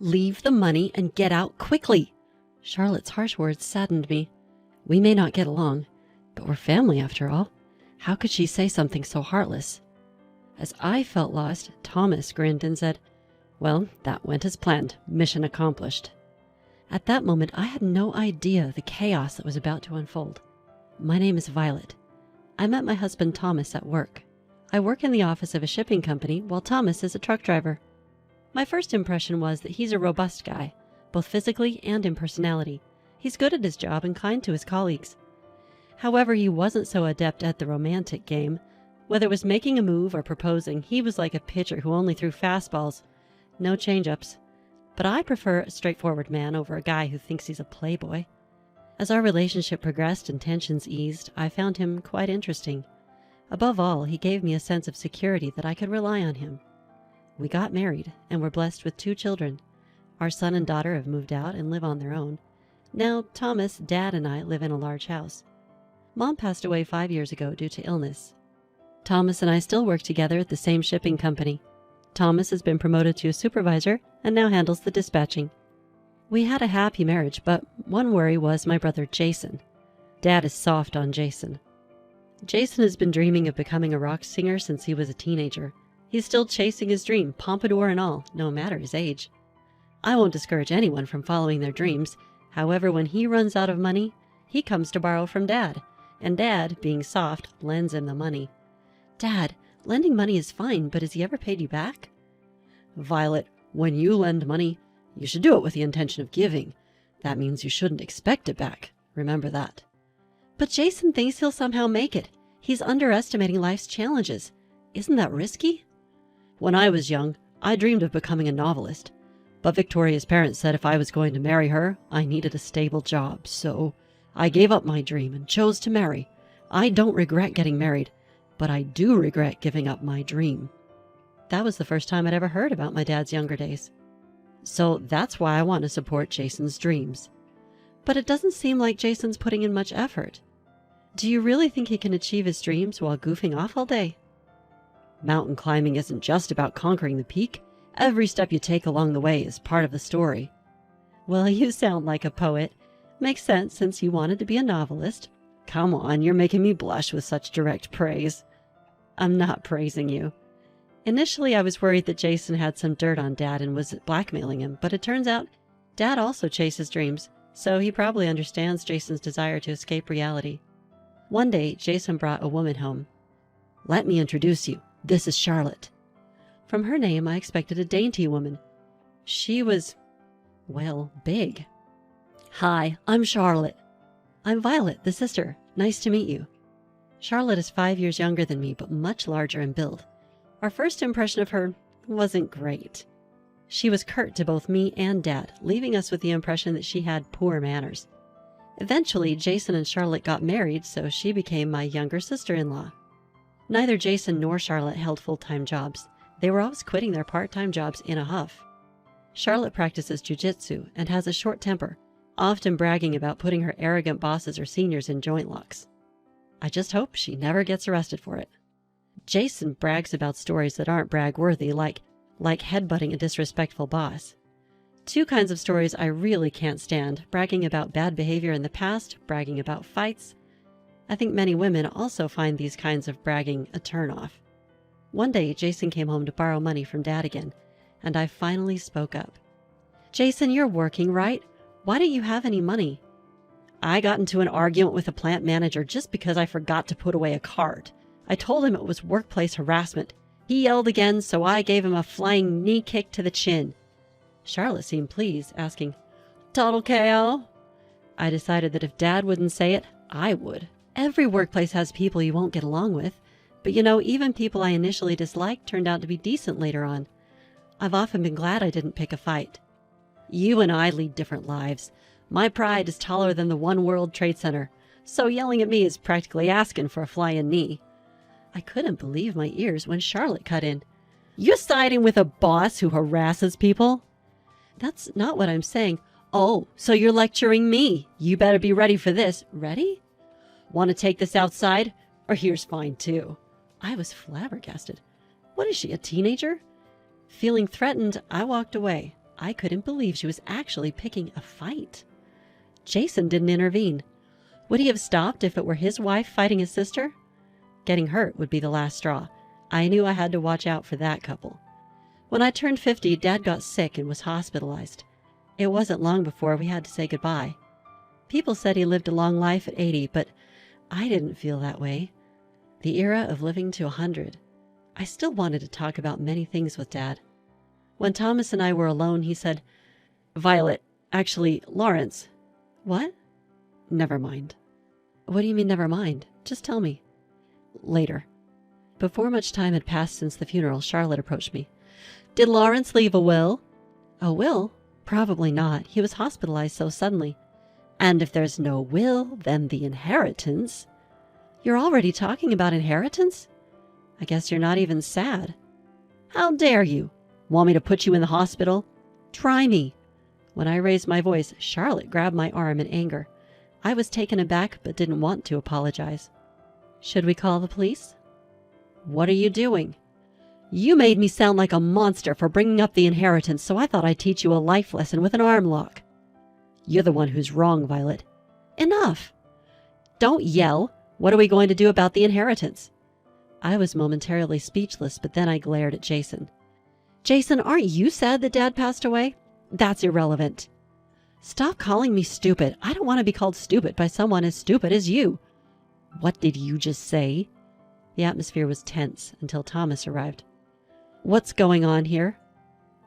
Leave the money and get out quickly. Charlotte's harsh words saddened me. We may not get along, but we're family after all. How could she say something so heartless? As I felt lost, Thomas grinned and said, "Well, that went as planned. Mission accomplished." At that moment, I had no idea the chaos that was about to unfold. My name is Violet. I met my husband Thomas at work. I work in the office of a shipping company while Thomas is a truck driver. My first impression was that he's a robust guy, both physically and in personality. He's good at his job and kind to his colleagues. However, he wasn't so adept at the romantic game. Whether it was making a move or proposing, he was like a pitcher who only threw fastballs, no change-ups. But I prefer a straightforward man over a guy who thinks he's a playboy. As our relationship progressed and tensions eased, I found him quite interesting. Above all, he gave me a sense of security that I could rely on him. We got married and were blessed with 2 children. Our son and daughter have moved out and live on their own. Now, Thomas, Dad, and I live in a large house. Mom passed away 5 years ago due to illness. Thomas and I still work together at the same shipping company. Thomas has been promoted to a supervisor and now handles the dispatching. We had a happy marriage, but one worry was my brother Jason. Dad is soft on Jason. Jason has been dreaming of becoming a rock singer since he was a teenager. He's still chasing his dream, pompadour and all, no matter his age. I won't discourage anyone from following their dreams. However, when he runs out of money, he comes to borrow from Dad, and Dad, being soft, lends him the money. Dad, lending money is fine, but has he ever paid you back? Violet, when you lend money, you should do it with the intention of giving. That means you shouldn't expect it back. Remember that. But Jason thinks he'll somehow make it. He's underestimating life's challenges. Isn't that risky? When I was young, I dreamed of becoming a novelist. But Victoria's parents said if I was going to marry her, I needed a stable job. So I gave up my dream and chose to marry. I don't regret getting married, but I do regret giving up my dream. That was the first time I'd ever heard about my dad's younger days. So that's why I want to support Jason's dreams. But it doesn't seem like Jason's putting in much effort. Do you really think he can achieve his dreams while goofing off all day? Mountain climbing isn't just about conquering the peak. Every step you take along the way is part of the story. Well, you sound like a poet. Makes sense since you wanted to be a novelist. Come on, you're making me blush with such direct praise. I'm not praising you. Initially, I was worried that Jason had some dirt on Dad and was blackmailing him, but it turns out Dad also chases dreams, so he probably understands Jason's desire to escape reality. One day, Jason brought a woman home. Let me introduce you. This is Charlotte. From her name, I expected a dainty woman. She was, well, big. Hi, I'm Charlotte. I'm Violet, the sister. Nice to meet you. Charlotte is 5 years younger than me, but much larger in build. Our first impression of her wasn't great. She was curt to both me and Dad, leaving us with the impression that she had poor manners. Eventually, Jason and Charlotte got married, so she became my younger sister-in-law. Neither Jason nor Charlotte held full-time jobs. They were always quitting their part-time jobs in a huff. Charlotte practices jiu-jitsu and has a short temper, often bragging about putting her arrogant bosses or seniors in joint locks. I just hope she never gets arrested for it. Jason brags about stories that aren't brag-worthy, like headbutting a disrespectful boss. 2 kinds of stories I really can't stand: bragging about bad behavior in the past, bragging about fights. I think many women also find these kinds of bragging a turn-off. One day, Jason came home to borrow money from Dad again, and I finally spoke up. Jason, you're working, right? Why don't you have any money? I got into an argument with a plant manager just because I forgot to put away a card. I told him it was workplace harassment. He yelled again, so I gave him a flying knee kick to the chin. Charlotte seemed pleased, asking, "Total KO?" I decided that if Dad wouldn't say it, I would. Every workplace has people you won't get along with, but even people I initially disliked turned out to be decent later on. I've often been glad I didn't pick a fight. You and I lead different lives. My pride is taller than the One World Trade Center, so yelling at me is practically asking for a flying knee. I couldn't believe my ears when Charlotte cut in. "You're siding with a boss who harasses people?" "That's not what I'm saying." "Oh, so you're lecturing me. You better be ready for this." "Ready?" "Want to take this outside? Or here's fine too." I was flabbergasted. What is she, a teenager? Feeling threatened, I walked away. I couldn't believe she was actually picking a fight. Jason didn't intervene. Would he have stopped if it were his wife fighting his sister? Getting hurt would be the last straw. I knew I had to watch out for that couple. When I turned 50, Dad got sick and was hospitalized. It wasn't long before we had to say goodbye. People said he lived a long life at 80, but I didn't feel that way. The era of living to 100. I still wanted to talk about many things with Dad. When Thomas and I were alone, he said, "Violet, actually, Lawrence." "What?" "Never mind." "What do you mean, never mind? Just tell me." "Later." Before much time had passed since the funeral, Charlotte approached me. "Did Lawrence leave a will?" "A will? Probably not. He was hospitalized so suddenly." "And if there's no will, then the inheritance." "You're already talking about inheritance? I guess you're not even sad." "How dare you? Want me to put you in the hospital?" "Try me." When I raised my voice, Charlotte grabbed my arm in anger. I was taken aback but didn't want to apologize. "Should we call the police?" "What are you doing?" "You made me sound like a monster for bringing up the inheritance, so I thought I'd teach you a life lesson with an arm lock." "You're the one who's wrong, Violet." "Enough." "Don't yell. What are we going to do about the inheritance?" I was momentarily speechless, but then I glared at Jason. "Jason, aren't you sad that Dad passed away?" "That's irrelevant." "Stop calling me stupid. I don't want to be called stupid by someone as stupid as you." "What did you just say?" The atmosphere was tense until Thomas arrived. "What's going on here?"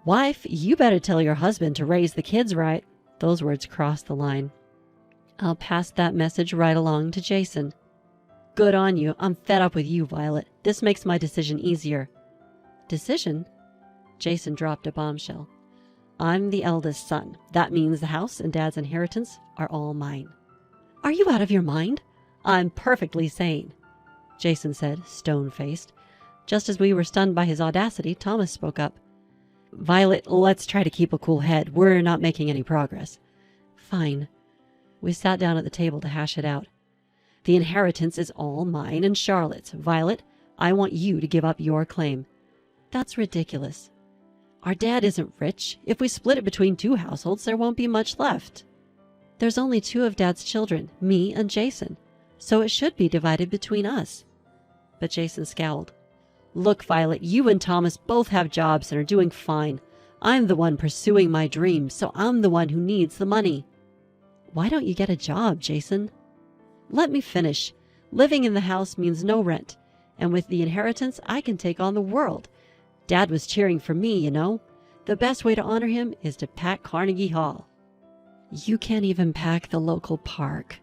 "Wife, you better tell your husband to raise the kids right." Those words crossed the line. "I'll pass that message right along to Jason." "Good on you. I'm fed up with you, Violet. This makes my decision easier." "Decision?" Jason dropped a bombshell. "I'm the eldest son. That means the house and Dad's inheritance are all mine." "Are you out of your mind?" "I'm perfectly sane," Jason said, stone-faced. Just as we were stunned by his audacity, Thomas spoke up. "Violet, let's try to keep a cool head. We're not making any progress." "Fine." We sat down at the table to hash it out. "The inheritance is all mine and Charlotte's. Violet, I want you to give up your claim." "That's ridiculous." "Our dad isn't rich. If we split it between two households, there won't be much left." "There's only two of Dad's children, me and Jason, so it should be divided between us." But Jason scowled. "Look, Violet, you and Thomas both have jobs and are doing fine. I'm the one pursuing my dreams, so I'm the one who needs the money." "Why don't you get a job, Jason?" "Let me finish. Living in the house means no rent, and with the inheritance, I can take on the world. Dad was cheering for me, you know. The best way to honor him is to pack Carnegie Hall." "You can't even pack the local park."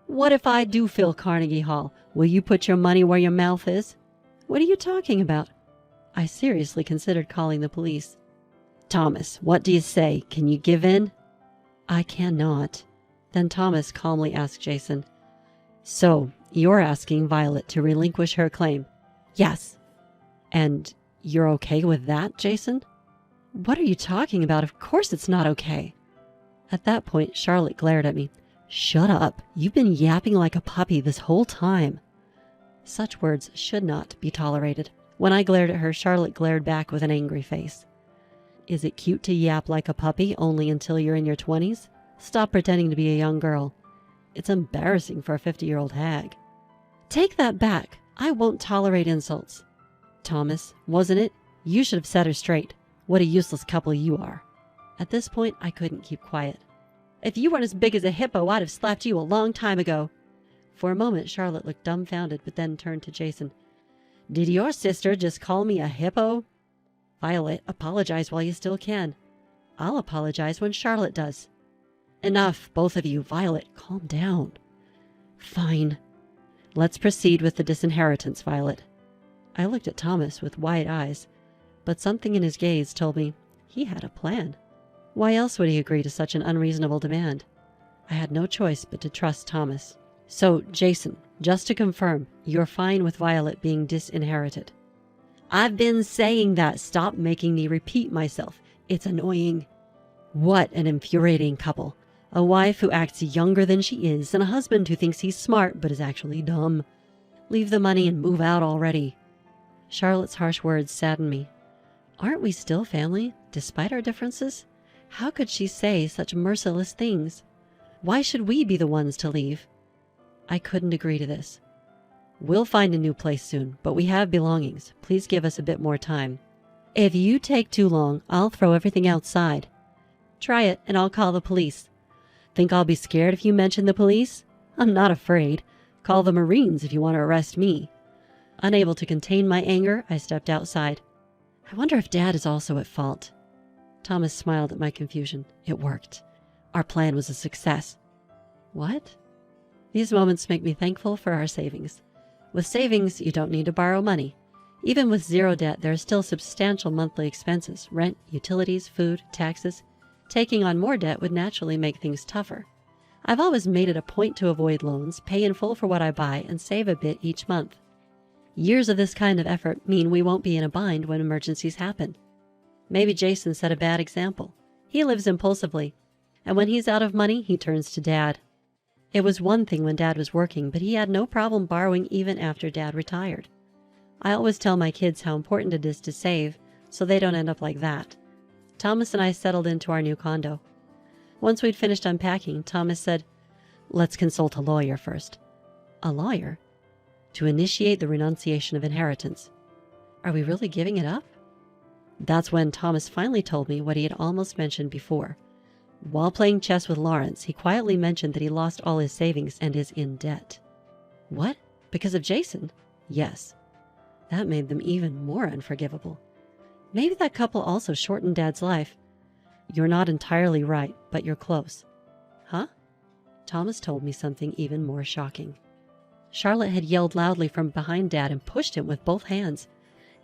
"What if I do fill Carnegie Hall? Will you put your money where your mouth is?" "What are you talking about?" I seriously considered calling the police. "Thomas, what do you say? Can you give in?" "I cannot." Then Thomas calmly asked Jason, "So, you're asking Violet to relinquish her claim?" "Yes." "And you're okay with that, Jason?" "What are you talking about? Of course it's not okay." At that point, Charlotte glared at me. "Shut up. You've been yapping like a puppy this whole time." Such words should not be tolerated. When I glared at her, Charlotte glared back with an angry face. "Is it cute to yap like a puppy only until you're in your 20s? Stop pretending to be a young girl. It's embarrassing for a 50-year-old hag." "Take that back. I won't tolerate insults." "Thomas, wasn't it? You should have set her straight. What a useless couple you are." At this point, I couldn't keep quiet. "If you weren't as big as a hippo, I'd have slapped you a long time ago." For a moment, Charlotte looked dumbfounded, but then turned to Jason. "Did your sister just call me a hippo?" "Violet, apologize while you still can." "I'll apologize when Charlotte does." "Enough, both of you. Violet, calm down." "Fine. Let's proceed with the disinheritance, Violet." I looked at Thomas with wide eyes, but something in his gaze told me he had a plan. Why else would he agree to such an unreasonable demand? I had no choice but to trust Thomas. "So, Jason, just to confirm, you're fine with Violet being disinherited?" "I've been saying that. Stop making me repeat myself. It's annoying." What an infuriating couple. A wife who acts younger than she is, and a husband who thinks he's smart but is actually dumb. Leave the money and move out already. Charlotte's harsh words saddened me. Aren't we still family, despite our differences? How could she say such merciless things? Why should we be the ones to leave? I couldn't agree to this. We'll find a new place soon, but we have belongings. Please give us a bit more time. If you take too long, I'll throw everything outside. Try it, and I'll call the police. Think I'll be scared if you mention the police? I'm not afraid. Call the Marines if you want to arrest me. Unable to contain my anger, I stepped outside. I wonder if Dad is also at fault. Thomas smiled at my confusion. It worked. Our plan was a success. What? These moments make me thankful for our savings. With savings, you don't need to borrow money. Even with zero debt, there are still substantial monthly expenses: rent, utilities, food, taxes. Taking on more debt would naturally make things tougher. I've always made it a point to avoid loans, pay in full for what I buy, and save a bit each month. Years of this kind of effort mean we won't be in a bind when emergencies happen. Maybe Jason set a bad example. He lives impulsively, and when he's out of money, he turns to Dad. It was one thing when Dad was working, but he had no problem borrowing even after Dad retired. I always tell my kids how important it is to save, so they don't end up like that. Thomas and I settled into our new condo. Once we'd finished unpacking, Thomas said, "Let's consult a lawyer first." A lawyer? To initiate the renunciation of inheritance. Are we really giving it up? That's when Thomas finally told me what he had almost mentioned before. While playing chess with Lawrence, he quietly mentioned that he lost all his savings and is in debt. What? Because of Jason? Yes. That made them even more unforgivable. Maybe that couple also shortened Dad's life. You're not entirely right, but you're close. Huh? Thomas told me something even more shocking. Charlotte had yelled loudly from behind Dad and pushed him with both hands.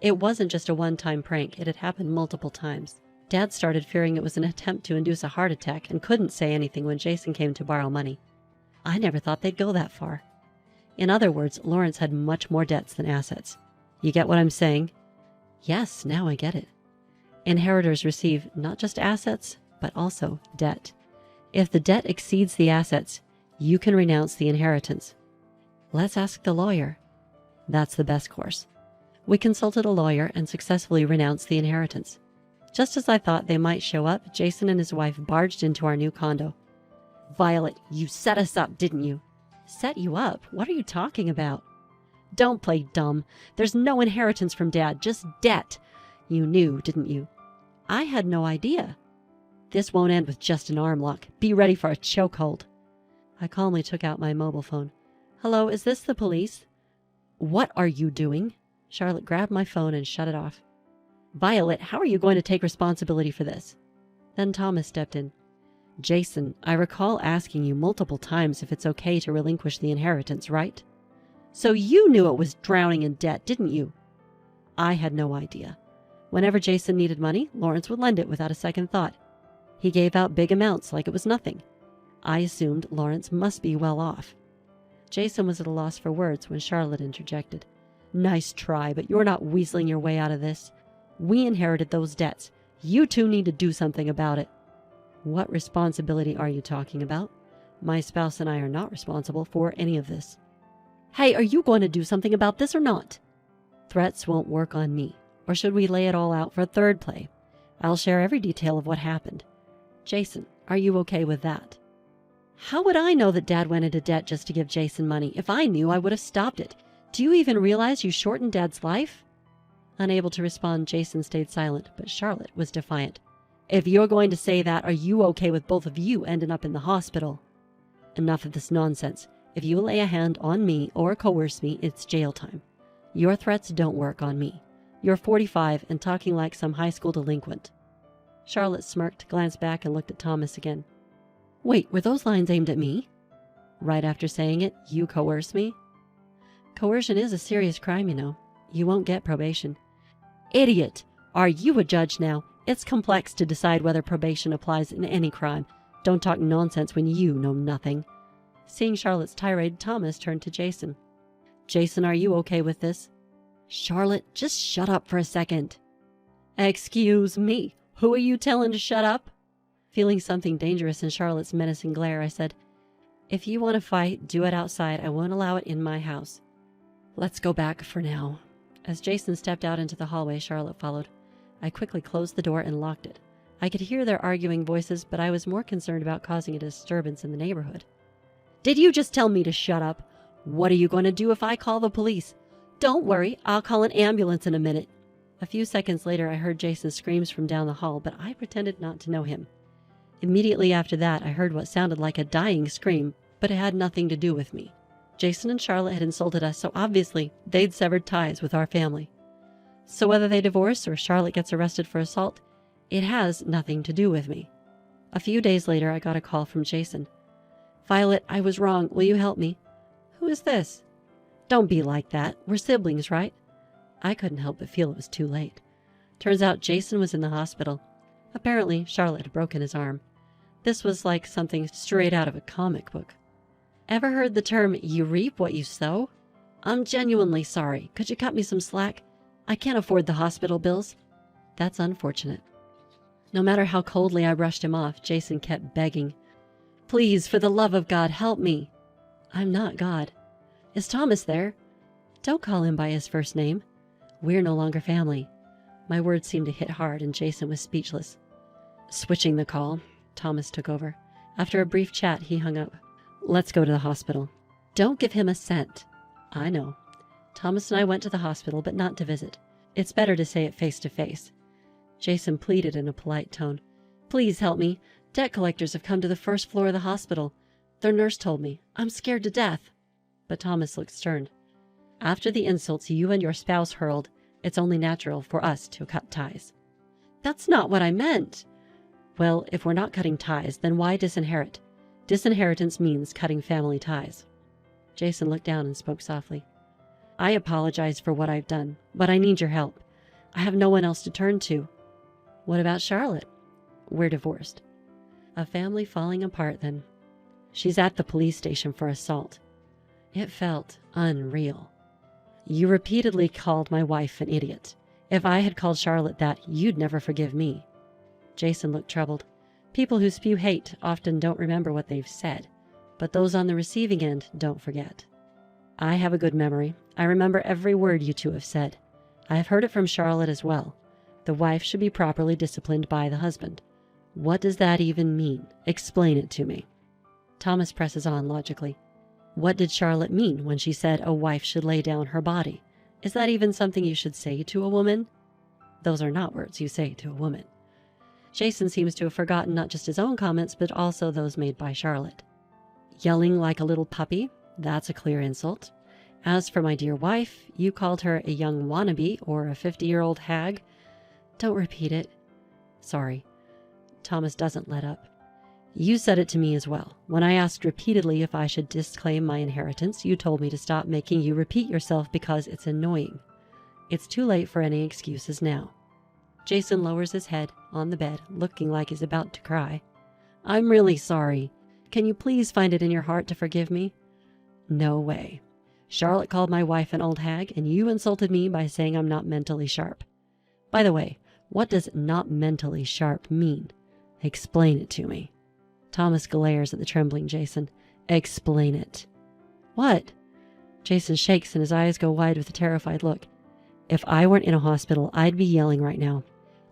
It wasn't just a one-time prank, it had happened multiple times. Dad started fearing it was an attempt to induce a heart attack and couldn't say anything when Jason came to borrow money. I never thought they'd go that far. In other words, Lawrence had much more debts than assets. You get what I'm saying? Yes, now I get it. Inheritors receive not just assets, but also debt. If the debt exceeds the assets, you can renounce the inheritance. Let's ask the lawyer. That's the best course. We consulted a lawyer and successfully renounced the inheritance. Just as I thought they might show up, Jason and his wife barged into our new condo. Violet, you set us up, didn't you? Set you up? What are you talking about? Don't play dumb. There's no inheritance from Dad, just debt. You knew, didn't you? I had no idea. This won't end with just an arm lock. Be ready for a chokehold. I calmly took out my mobile phone. Hello, is this the police? What are you doing? Charlotte grabbed my phone and shut it off. Violet, how are you going to take responsibility for this? Then Thomas stepped in. Jason, I recall asking you multiple times if it's okay to relinquish the inheritance, right? So you knew it was drowning in debt, didn't you? I had no idea. Whenever Jason needed money, Lawrence would lend it without a second thought. He gave out big amounts like it was nothing. I assumed Lawrence must be well off. Jason was at a loss for words when Charlotte interjected. Nice try, but you're not weaseling your way out of this. We inherited those debts. You two need to do something about it. What responsibility are you talking about? My spouse and I are not responsible for any of this. Hey, are you going to do something about this or not? Threats won't work on me. Or should we lay it all out for a third play? I'll share every detail of what happened. Jason, are you okay with that? How would I know that Dad went into debt just to give Jason money? If I knew, I would have stopped it. Do you even realize you shortened Dad's life? Unable to respond, Jason stayed silent, but Charlotte was defiant. If you're going to say that, are you okay with both of you ending up in the hospital? Enough of this nonsense. If you lay a hand on me or coerce me, it's jail time. Your threats don't work on me. You're 45 and talking like some high school delinquent. Charlotte smirked, glanced back, and looked at Thomas again. Wait, were those lines aimed at me? Right after saying it, you coerce me? Coercion is a serious crime, you know. You won't get probation. Idiot! Are you a judge now? It's complex to decide whether probation applies in any crime. Don't talk nonsense when you know nothing. Seeing Charlotte's tirade, Thomas turned to Jason. Jason, are you okay with this? Charlotte, just shut up for a second. Excuse me. Who are you telling to shut up? Feeling something dangerous in Charlotte's menacing glare, I said, If you want to fight, do it outside. I won't allow it in my house. Let's go back for now. As Jason stepped out into the hallway, Charlotte followed. I quickly closed the door and locked it. I could hear their arguing voices, but I was more concerned about causing a disturbance in the neighborhood. "Did you just tell me to shut up? What are you going to do if I call the police?" "Don't worry, I'll call an ambulance in a minute." A few seconds later, I heard Jason's screams from down the hall, but I pretended not to know him. Immediately after that, I heard what sounded like a dying scream, but it had nothing to do with me. Jason and Charlotte had insulted us, so obviously they'd severed ties with our family. So whether they divorce or Charlotte gets arrested for assault, it has nothing to do with me. A few days later, I got a call from Jason. "Violet, I was wrong. Will you help me?" "Who is this?" "Don't be like that. We're siblings, right?" I couldn't help but feel it was too late. Turns out Jason was in the hospital. Apparently, Charlotte had broken his arm. This was like something straight out of a comic book. Ever heard the term, "you reap what you sow"? I'm genuinely sorry. Could you cut me some slack? I can't afford the hospital bills. That's unfortunate. No matter how coldly I brushed him off, Jason kept begging. "Please, for the love of God, help me." "I'm not God." "Is Thomas there?" "Don't call him by his first name. We're no longer family." My words seemed to hit hard, and Jason was speechless. Switching the call, Thomas took over. After a brief chat, he hung up. "Let's go to the hospital." "Don't give him a cent." "I know." Thomas and I went to the hospital, but not to visit. It's better to say it face to face. Jason pleaded in a polite tone. "Please help me. Debt collectors have come to the first floor of the hospital. Their nurse told me. I'm scared to death." But Thomas looked stern. "After the insults you and your spouse hurled, it's only natural for us to cut ties." "That's not what I meant." "Well, if we're not cutting ties, then why disinherit? Disinheritance means cutting family ties." Jason looked down and spoke softly. "I apologize for what I've done, but I need your help. I have no one else to turn to." "What about Charlotte?" "We're divorced." A family falling apart, then. She's at the police station for assault. It felt unreal. "You repeatedly called my wife an idiot. If I had called Charlotte that, you'd never forgive me." Jason looked troubled. People who spew hate often don't remember what they've said, but those on the receiving end don't forget. "I have a good memory. I remember every word you two have said. I have heard it from Charlotte as well. The wife should be properly disciplined by the husband. What does that even mean? Explain it to me." Thomas presses on logically. "What did Charlotte mean when she said a wife should lay down her body? Is that even something you should say to a woman?" "Those are not words you say to a woman." Jason seems to have forgotten not just his own comments, but also those made by Charlotte. "Yelling like a little puppy? That's a clear insult. As for my dear wife, you called her a young wannabe or a 50-year-old hag." "Don't repeat it." "Sorry." Thomas doesn't let up. "You said it to me as well. When I asked repeatedly if I should disclaim my inheritance, you told me to stop making you repeat yourself because it's annoying. It's too late for any excuses now." Jason lowers his head on the bed, looking like he's about to cry. "I'm really sorry. Can you please find it in your heart to forgive me?" "No way. Charlotte called my wife an old hag, and you insulted me by saying I'm not mentally sharp. By the way, what does not mentally sharp mean? Explain it to me." Thomas glares at the trembling Jason. "Explain it." "What?" Jason shakes and his eyes go wide with a terrified look. "If I weren't in a hospital, I'd be yelling right now.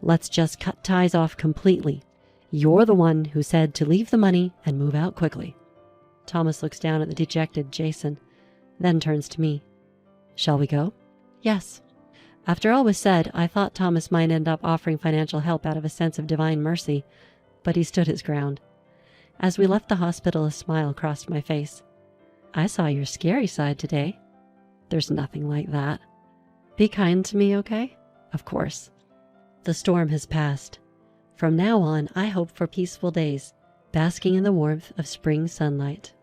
Let's just cut ties off completely. You're the one who said to leave the money and move out quickly." Thomas looks down at the dejected Jason, then turns to me. "Shall we go?" "Yes." After all was said, I thought Thomas might end up offering financial help out of a sense of divine mercy, but he stood his ground. As we left the hospital, a smile crossed my face. "I saw your scary side today." "There's nothing like that." "Be kind to me, okay?" "Of course." The storm has passed. From now on, I hope for peaceful days, basking in the warmth of spring sunlight.